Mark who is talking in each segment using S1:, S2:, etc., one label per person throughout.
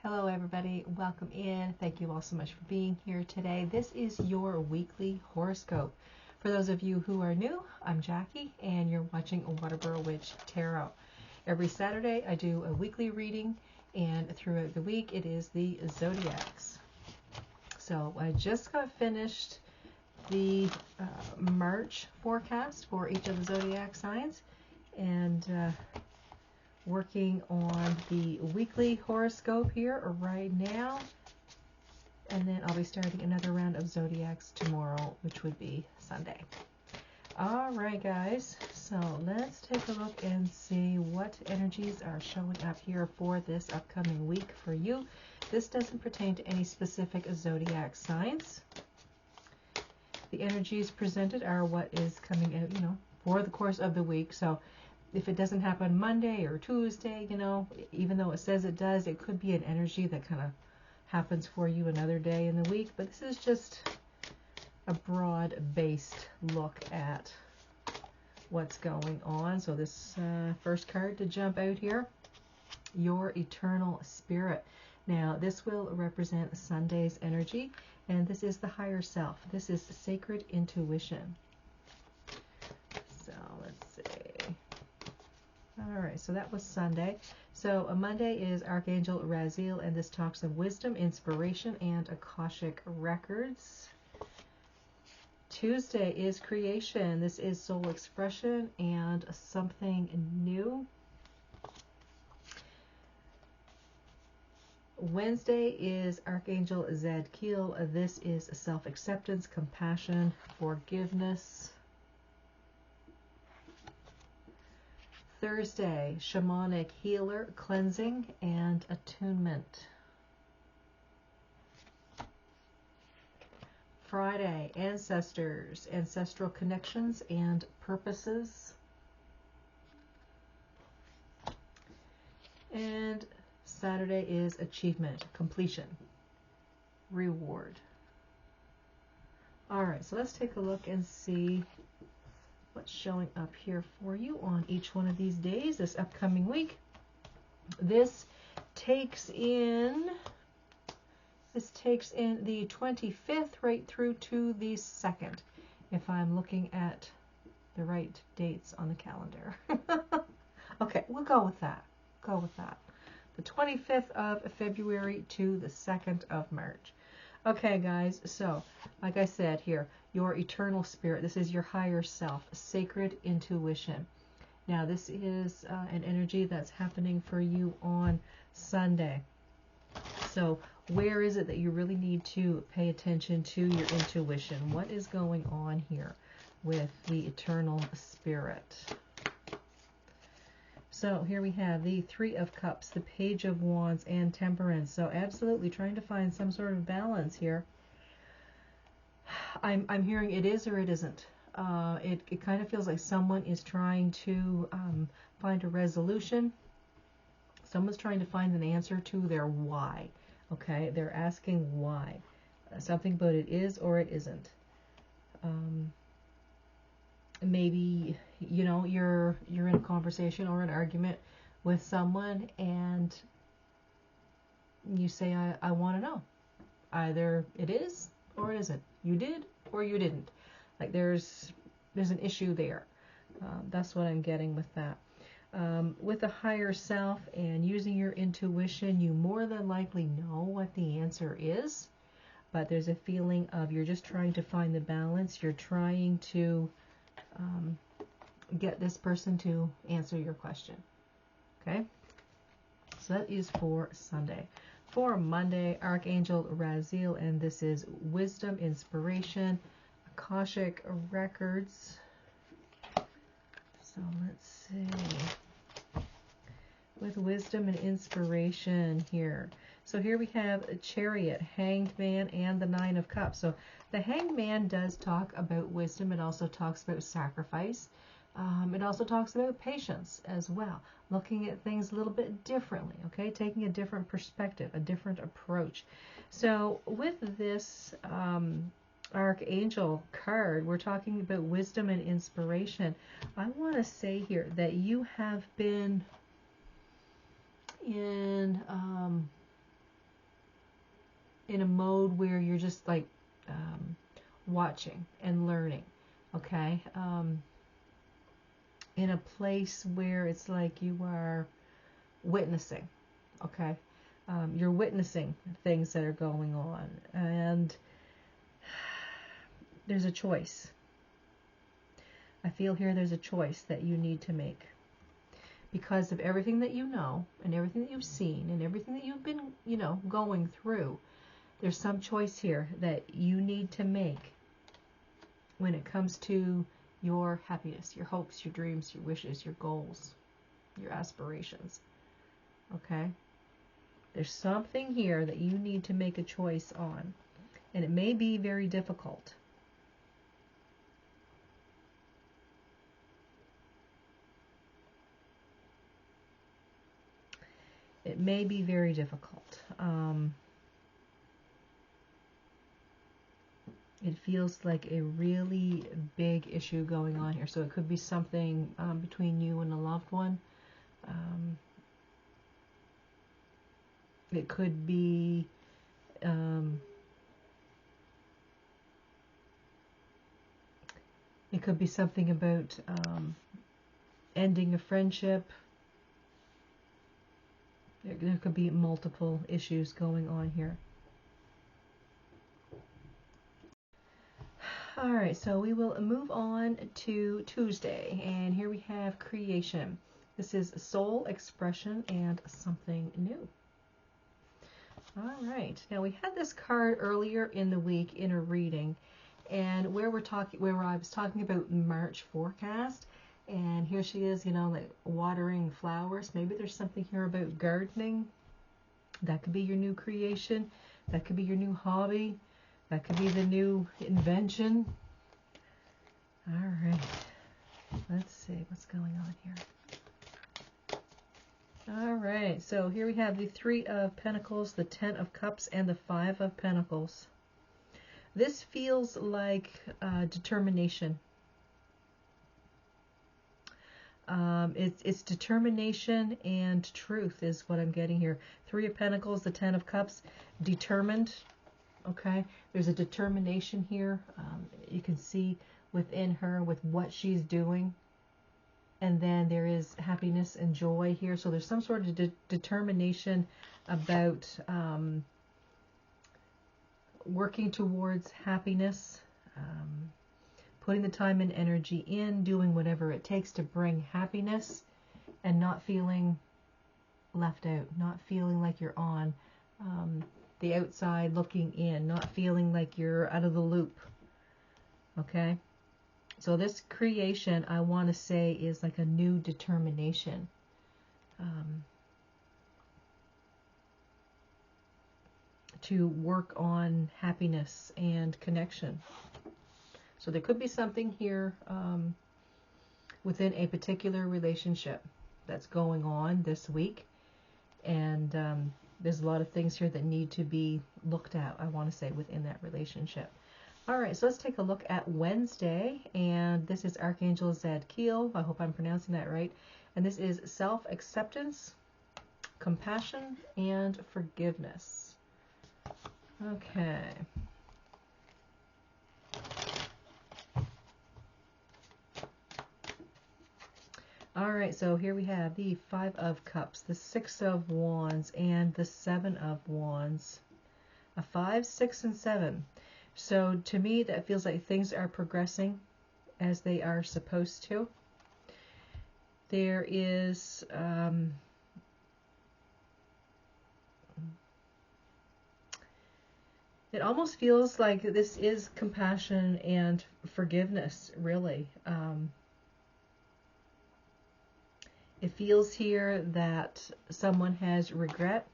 S1: Hello everybody, welcome in. Thank you all so much for being here today. This is your weekly horoscope. For those of you who are new, I'm Jackie and you're watching Waterboro Witch Tarot. Every Saturday I do a weekly reading and throughout the week it is the zodiacs. So I just got finished the March forecast for each of the zodiac signs and working on the weekly horoscope here right now, and then I'll be starting another round of zodiacs tomorrow, which would be Sunday. All right guys, so let's take a look and see what energies are showing up here for this upcoming week for you. This doesn't pertain to any specific zodiac signs. The energies presented are what is coming out, for the course of the week. So if it doesn't happen Monday or Tuesday, even though it says it does, it could be an energy that kind of happens for you another day in the week. But this is just a broad-based look at what's going on. So this first card to jump out here, your eternal spirit. Now, this will represent Sunday's energy, and this is the higher self. This is sacred intuition. So let's see. All right, so that was Sunday. So Monday is Archangel Raziel, and this talks of wisdom, inspiration, and Akashic records. Tuesday is creation. This is soul expression and something new. Wednesday is Archangel Zadkiel. This is self-acceptance, compassion, forgiveness. Thursday, shamanic healer, cleansing, and attunement. Friday, ancestors, ancestral connections, and purposes. And Saturday is achievement, completion, reward. All right, so let's take a look and see what's showing up here for you on each one of these days, this upcoming week. This takes in the 25th right through to the 2nd, if I'm looking at the right dates on the calendar. Okay, we'll go with that. The 25th of February to the 2nd of March. Okay, guys, so like I said here, your eternal spirit, this is your higher self, sacred intuition. Now, this is an energy that's happening for you on Sunday. So where is it that you really need to pay attention to your intuition? What is going on here with the eternal spirit? So here we have the Three of Cups, the Page of Wands, and Temperance. So absolutely trying to find some sort of balance here. I'm hearing it is or it isn't. It kind of feels like someone is trying to find a resolution. Someone's trying to find an answer to their why. Okay, they're asking why. Something about it is or it isn't. Maybe you're in a conversation or an argument with someone and you say, I want to know. Either it is or it isn't. You did or you didn't. Like there's an issue there. That's what I'm getting with that. With the higher self and using your intuition, you more than likely know what the answer is, but there's a feeling of you're just trying to find the balance. You're trying to get this person to answer your question. Okay, so that is for Sunday. For Monday, Archangel Raziel, and this is wisdom, inspiration, Akashic records. So let's see. With wisdom and inspiration here. So here we have a Chariot, Hanged Man, and the Nine of Cups. So the Hanged Man does talk about wisdom. It also talks about sacrifice. It also talks about patience as well. Looking at things a little bit differently, okay? Taking a different perspective, a different approach. So with this Archangel card, we're talking about wisdom and inspiration. I want to say here that you have been in in a mode where you're just like watching and learning, okay? In a place where it's like you are witnessing, okay? You're witnessing things that are going on, and there's a choice. I feel here there's a choice that you need to make. Because of everything that you know, and everything that you've seen, and everything that you've been, going through, there's some choice here that you need to make when it comes to your happiness, your hopes, your dreams, your wishes, your goals, your aspirations. Okay? There's something here that you need to make a choice on. And it may be very difficult. It may be very difficult. It feels like a really big issue going on here. So it could be something between you and a loved one. It could be something about ending a friendship. There could be multiple issues going on here. All right, so we will move on to Tuesday, and here we have creation. This is soul, expression, and something new. All right, now we had this card earlier in the week in a reading, and where I was talking about March forecast, and here she is, like watering flowers. Maybe there's something here about gardening. That could be your new creation. That could be your new hobby. That could be the new invention. All right. Let's see what's going on here. All right. So here we have the Three of Pentacles, the Ten of Cups, and the Five of Pentacles. This feels like determination. It's determination and truth is what I'm getting here. Three of Pentacles, the Ten of Cups, determined. Okay, there's a determination here. You can see within her with what she's doing. And then there is happiness and joy here. So there's some sort of determination about working towards happiness, putting the time and energy in, doing whatever it takes to bring happiness, and not feeling left out, not feeling like you're on the outside looking in, not feeling like you're out of the loop. Okay? So this creation, I want to say, is like a new determination. To work on happiness and connection. So there could be something here within a particular relationship that's going on this week. And there's a lot of things here that need to be looked at, I want to say, within that relationship. All right, so let's take a look at Wednesday. And this is Archangel Zadkiel. I hope I'm pronouncing that right. And this is self-acceptance, compassion, and forgiveness. Okay. All right, so here we have the Five of Cups, the Six of Wands, and the Seven of Wands. A 5, 6, and 7. So to me, that feels like things are progressing as they are supposed to. There is it almost feels like this is compassion and forgiveness, really. It feels here that someone has regret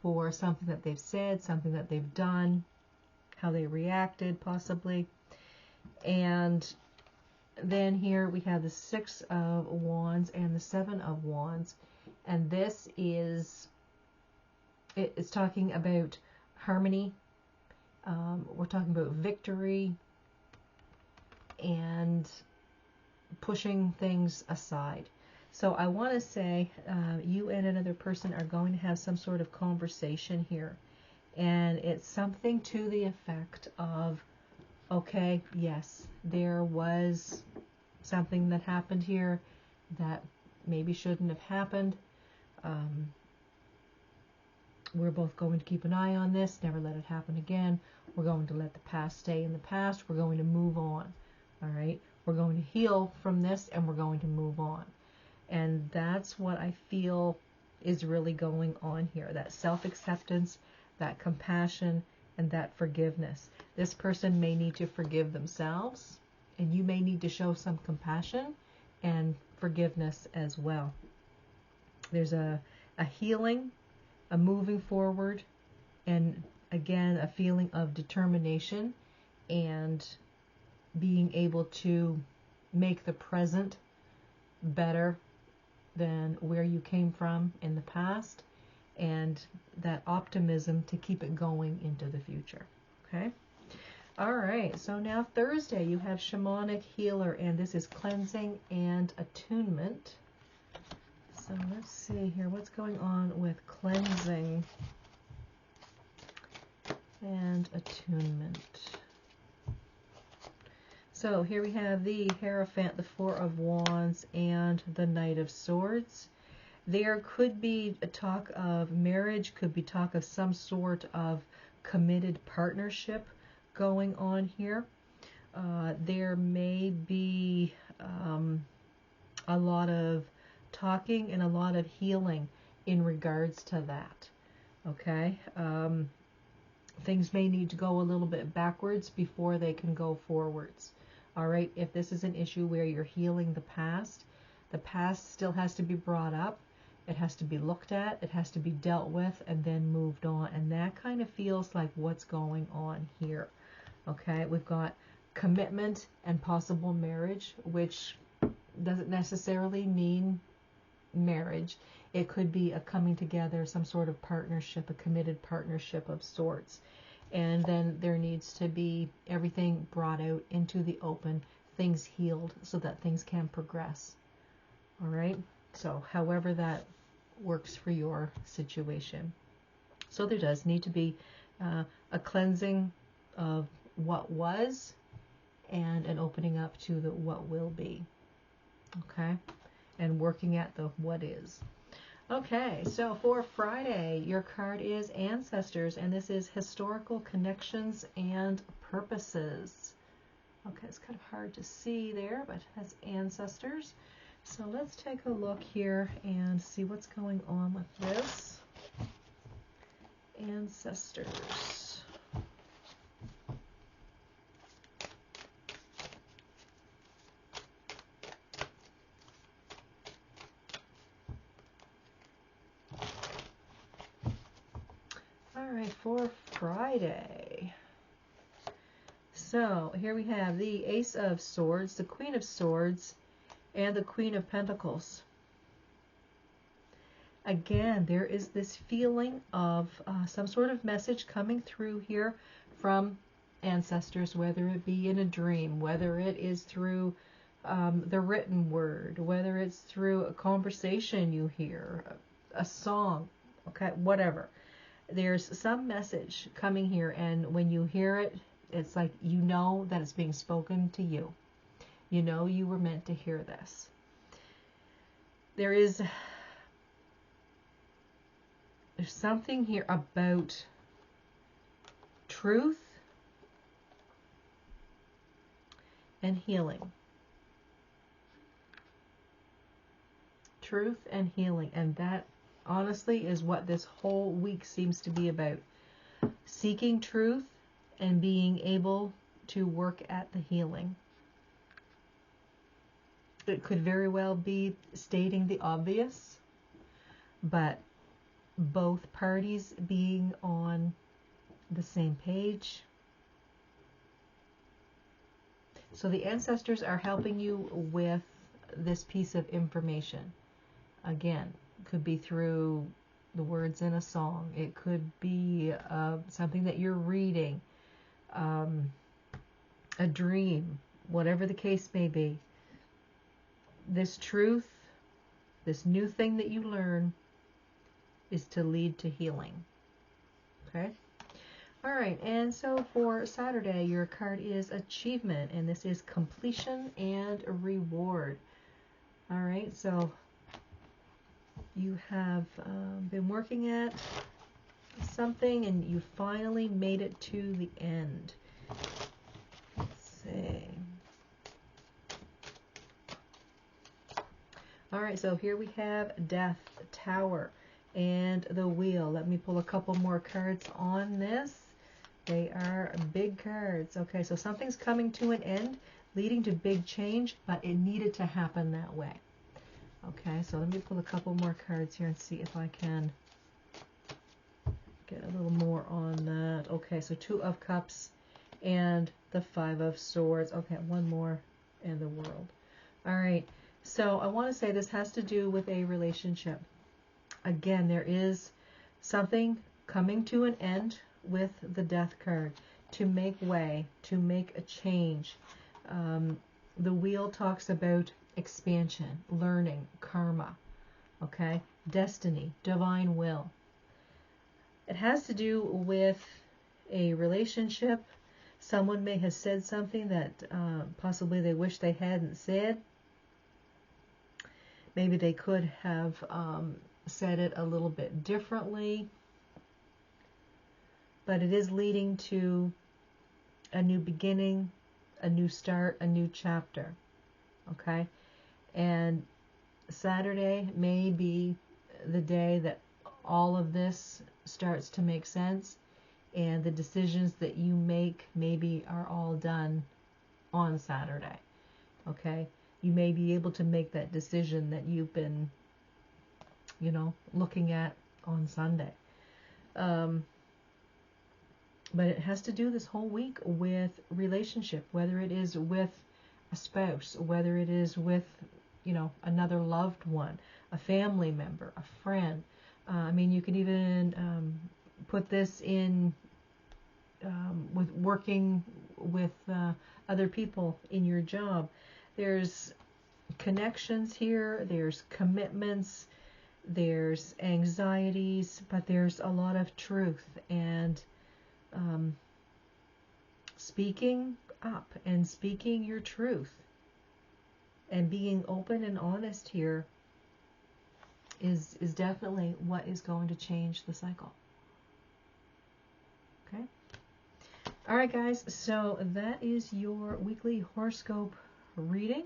S1: for something that they've said, something that they've done, how they reacted possibly. And then here we have the Six of Wands and the Seven of Wands. And this is, it's talking about harmony. We're talking about victory and pushing things aside. So I want to say you and another person are going to have some sort of conversation here. And it's something to the effect of, okay, yes, there was something that happened here that maybe shouldn't have happened. We're both going to keep an eye on this, never let it happen again. We're going to let the past stay in the past. We're going to move on. All right? We're going to heal from this, and we're going to move on. And that's what I feel is really going on here. That self-acceptance, that compassion, and that forgiveness. This person may need to forgive themselves, and you may need to show some compassion and forgiveness as well. There's a healing, a moving forward, and again, a feeling of determination and being able to make the present better than where you came from in the past, and that optimism to keep it going into the future. Okay? All right, so now Thursday you have Shamanic Healer, and this is cleansing and attunement. So let's see here, what's going on with cleansing and attunement. So here we have the Hierophant, the Four of Wands, and the Knight of Swords. There could be a talk of marriage, could be talk of some sort of committed partnership going on here. There may be a lot of talking and a lot of healing in regards to that. Okay? Things may need to go a little bit backwards before they can go forwards. All right? If this is an issue where you're healing the past still has to be brought up. It has to be looked at. It has to be dealt with and then moved on. And that kind of feels like what's going on here. Okay? We've got commitment and possible marriage, which doesn't necessarily mean marriage. It could be a coming together, some sort of partnership, a committed partnership of sorts. And then there needs to be everything brought out into the open, things healed so that things can progress. All right? So however that works for your situation. So there does need to be a cleansing of what was and an opening up to the what will be. Okay? And working at the what is. Okay, so for Friday, your card is Ancestors, and this is Historical Connections and Purposes. Okay, it's kind of hard to see there, but that's Ancestors. So let's take a look here and see what's going on with this. Ancestors. Alright, for Friday. So here we have the Ace of Swords, the Queen of Swords, and the Queen of Pentacles. Again, there is this feeling of some sort of message coming through here from ancestors, whether it be in a dream, whether it is through the written word, whether it's through a conversation you hear, a song, okay, whatever. There's some message coming here, and when you hear it, it's like you know that it's being spoken to you. You know you were meant to hear this. There's something here about truth and healing. Truth and healing. And that honestly is what this whole week seems to be about. Seeking truth and being able to work at the healing. It could very well be stating the obvious, but both parties being on the same page. So the ancestors are helping you with this piece of information. Again, could be through the words in a song. It could be something that you're reading, a dream, whatever the case may be. This truth, this new thing that you learn, is to lead to healing. Okay? All right, and so for Saturday, your card is Achievement, and this is completion and reward. All right, so you have been working at something, and you finally made it to the end. Let's see. All right, so here we have Death, Tower, and the Wheel. Let me pull a couple more cards on this. They are big cards. Okay, so something's coming to an end, leading to big change, but it needed to happen that way. Okay, so let me pull a couple more cards here and see if I can get a little more on that. Okay, so 2 of Cups and the 5 of Swords. Okay, one more, and the World. All right, so I want to say this has to do with a relationship. Again, there is something coming to an end with the Death card, to make way, to make a change. The Wheel talks about expansion, learning, karma, okay, destiny, divine will. It has to do with a relationship. Someone may have said something that possibly they wish they hadn't said. Maybe they could have said it a little bit differently. But it is leading to a new beginning, a new start, a new chapter. Okay? And Saturday may be the day that all of this starts to make sense, and the decisions that you make maybe are all done on Saturday. Okay? You may be able to make that decision that you've been, looking at on Sunday. But it has to do this whole week with relationship, whether it is with a spouse, whether it is with, another loved one, a family member, a friend. You can even put this in with working with other people in your job. There's connections here, there's commitments, there's anxieties, but there's a lot of truth, and speaking up and speaking your truth and being open and honest here is definitely what is going to change the cycle. Okay? All right, guys, so that is your weekly horoscope reading.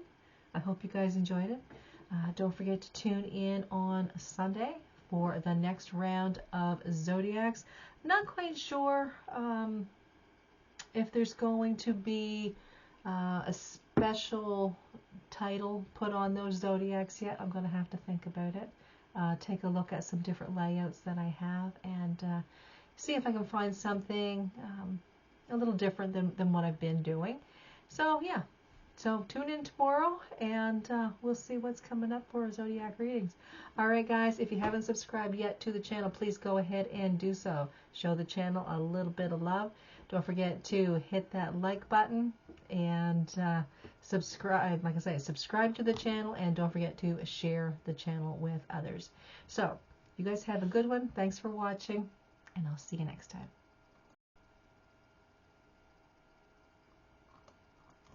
S1: I hope you guys enjoyed it. Don't forget to tune in on Sunday for the next round of Zodiacs. Not quite sure if there's going to be a special title put on those Zodiacs yet. I'm going to have to think about it. Take a look at some different layouts that I have, and see if I can find something a little different than what I've been doing. So yeah, so tune in tomorrow, and we'll see what's coming up for Zodiac readings. All right, guys, if you haven't subscribed yet to the channel, please go ahead and do so. Show the channel a little bit of love. Don't forget to hit that like button and subscribe. Like I say, subscribe to the channel, and don't forget to share the channel with others. So you guys have a good one. Thanks for watching, and I'll see you next time.